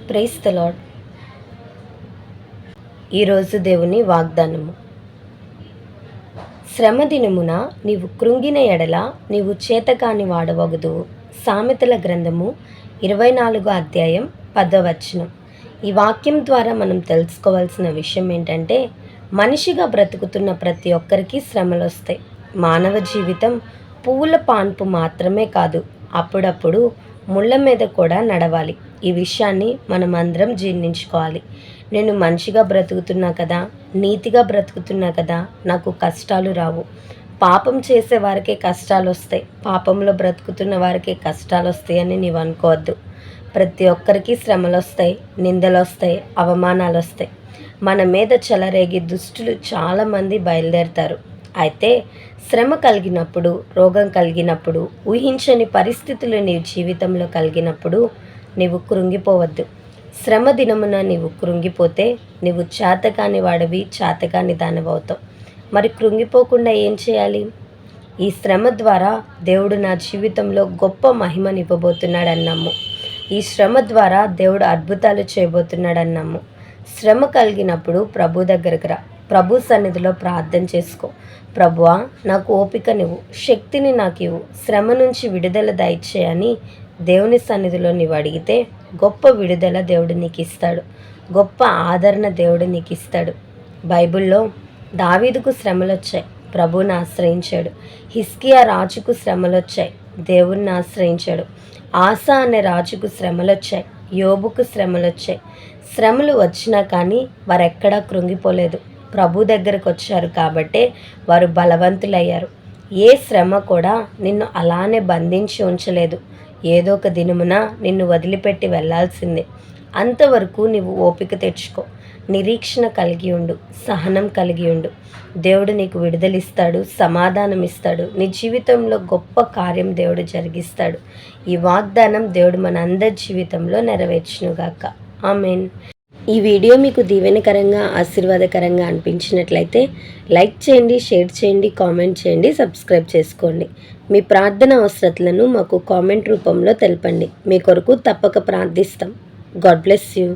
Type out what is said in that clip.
Praise the lord. ఈరోజు దేవుని వాగ్దానము. శ్రమ దినమున నీవు కృంగిన ఎడల నీవు చేతకాని వాడవగుదువు. సామెతల గ్రంథము 24వ అధ్యాయం 10వ వచనం. ఈ వాక్యం ద్వారా మనం తెలుసుకోవాల్సిన విషయం ఏంటంటే, మనిషిగా బ్రతుకుతున్న ప్రతి ఒక్కరికి శ్రమలు వస్తాయి. మానవ జీవితం పువ్వుల పాన్పు మాత్రమే కాదు, అప్పుడప్పుడు ముళ్ళ మీద కూడా నడవాలి. ఈ విషయాన్ని మనం అందరం జీర్ణించుకోవాలి. నేను మంచిగా బ్రతుకుతున్నా కదా, నీతిగా బ్రతుకుతున్నా కదా, నాకు కష్టాలు రావు. పాపం చేసే వారికే కష్టాలు వస్తాయి, పాపంలో బ్రతుకుతున్న వారికే కష్టాలు వస్తాయి అని నీవు అనుకోవద్దు. ప్రతి ఒక్కరికి శ్రమలు వస్తాయి, నిందలు వస్తాయి, అవమానాలు వస్తాయి. మన మీద చెలరేగి దుష్టులు చాలామంది బయలుదేరుతారు. అయితే శ్రమ కలిగినప్పుడు, రోగం కలిగినప్పుడు, ఊహించని పరిస్థితులు నీ జీవితంలో కలిగినప్పుడు నీవు కృంగిపోవద్దు. శ్రమ దినమున నీవు కృంగిపోతే నీవు చేతకాని వాడివి, చేతకాని దానవవుతావు. మరి కృంగిపోకుండా ఏం చేయాలి? ఈ శ్రమ ద్వారా దేవుడు నా జీవితంలో గొప్ప మహిమనివ్వబోతున్నాడని నమ్ము. ఈ శ్రమ ద్వారా దేవుడు అద్భుతాలు చేయబోతున్నాడని నమ్ము. శ్రమ కలిగినప్పుడు ప్రభు దగ్గరకు రా, ప్రభు సన్నిధిలో ప్రార్థన చేసుకో. ప్రభువా, నాకు ఓపికనివ్వు, శక్తిని నాకు ఇవ్వు, శ్రమ నుంచి విడుదల దయచేయని దేవుని సన్నిధిలో నీవు అడిగితే గొప్ప విడుదల దేవుడు నీకు ఇస్తాడు, గొప్ప ఆదరణ దేవుడు నీకు ఇస్తాడు. బైబిల్లో దావీదుకు శ్రమలు వచ్చాయి, ప్రభువుని ఆశ్రయించాడు. హిజ్కియా రాజుకు శ్రమలు వచ్చాయి, దేవుణ్ణి ఆశ్రయించాడు. ఆసా అనే రాజుకు శ్రమలు వచ్చాయి, యోబుకు శ్రమలు వచ్చాయి. శ్రమలు వచ్చినా కానీ వారెక్కడా కృంగిపోలేదు, ప్రభు దగ్గరకు వచ్చారు కాబట్టే వారు బలవంతులయ్యారు. ఏ శ్రమ కూడా నిన్ను అలానే బంధించి ఉంచలేదు. ఏదో ఒక దినమున నిన్ను వదిలిపెట్టి వెళ్ళాల్సిందే. అంతవరకు నీవు ఓపిక తెచ్చుకో, నిరీక్షణ కలిగి ఉండు, సహనం కలిగి ఉండు. దేవుడు నీకు విడుదలిస్తాడు, సమాధానం ఇస్తాడు. నీ జీవితంలో గొప్ప కార్యం దేవుడు జరిగిస్తాడు. ఈ వాగ్దానం దేవుడు మన అందరి జీవితంలో నెరవేర్చునుగాక. ఆమేన్. ఈ వీడియో మీకు దీవెనకరంగా, ఆశీర్వాదకరంగా అనిపించినట్లయితే లైక్ చేయండి, షేర్ చేయండి, కామెంట్ చేయండి, సబ్స్క్రైబ్ చేసుకోండి. మీ ప్రార్థన అవసరతలను మాకు కామెంట్ రూపంలో తెలపండి. మీ కొరకు తప్పక ప్రార్థిస్తాం. God bless you.